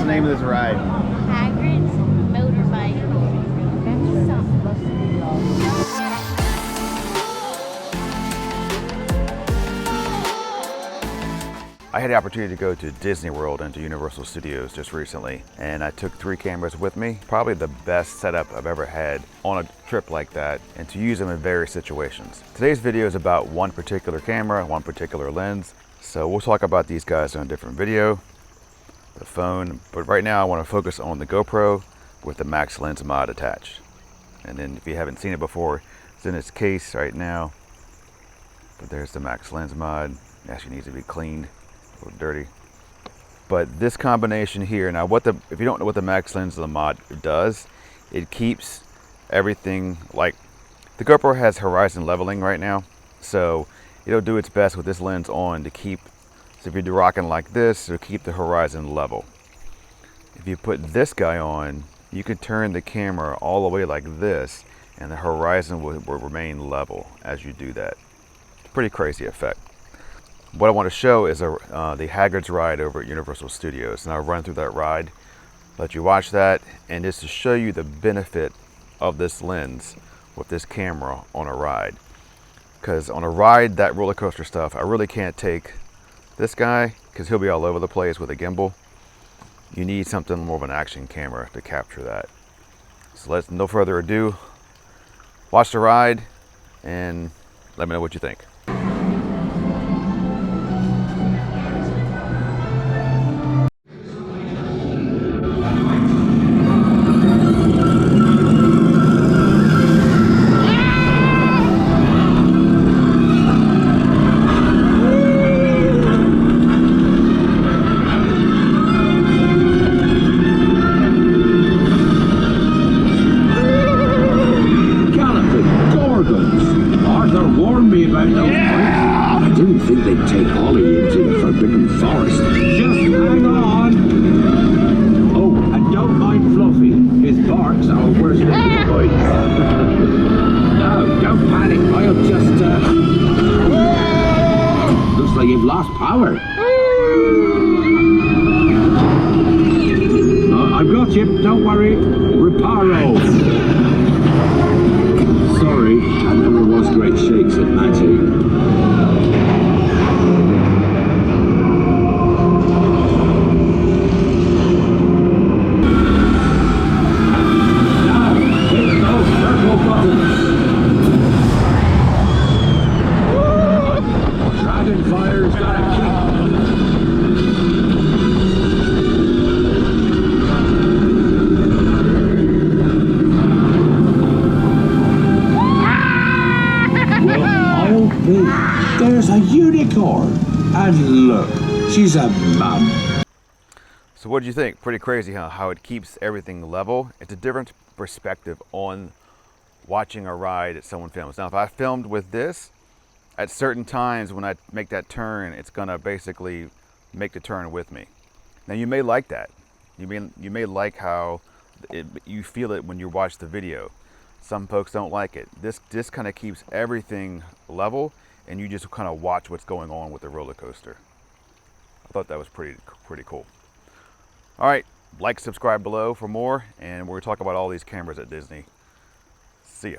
name of this ride? Hagrids Motorbike. I had the opportunity to go to Disney World and to Universal Studios just recently, and I took 3 cameras with me. Probably the best setup I've ever had on a trip like that, and to use them in various situations. Today's video is about one particular camera, one particular lens. So we'll talk about these guys in a different video, the phone, but right now I want to focus on the GoPro with the Max lens mod attached. And then if you haven't seen it before, it's in its case right now. But there's the Max lens mod. It actually needs to be cleaned. A little dirty, but this combination here, now if you don't know what the Max lens mod does, it keeps everything, like the GoPro has horizon leveling right now, so it'll do its best with this lens on to keep, so if you're rocking like this, it'll keep the horizon level. If you put this guy on, you can turn the camera all the way like this and the horizon will remain level as you do that. It's a pretty crazy effect. What I want to show is the Hagrids ride over at Universal Studios, and I'll run through that ride, let you watch that, and just to show you the benefit of this lens with this camera on a ride. Because on a ride, that roller coaster stuff, I really can't take this guy because he'll be all over the place with a gimbal. You need something more of an action camera to capture that. So let's, no further ado, watch the ride and let me know what you think. I didn't think they'd take Ollie into the forbidden forest. Just hang on. Oh, and don't mind Fluffy. His barks are worse than his bites. No, don't panic. I'll just, looks like you've lost power. I've got you. Don't worry. Reparo. Sorry, I never was great shakes at Matty. Now, hit those purple buttons. Dragonfire's got a kick. There's a unicorn, and look, she's a mum. So what do you think? Pretty crazy, huh? How it keeps everything level. It's a different perspective on watching a ride that someone films. Now, if I filmed with this, at certain times when I make that turn, it's gonna basically make the turn with me. Now, you may like that. You may like how you feel it when you watch the video. Some folks don't like it. This kind of keeps everything level, and you just kind of watch what's going on with the roller coaster. I thought that was pretty cool. All right, like, subscribe below for more, and we're gonna talk about all these cameras at Disney. See ya.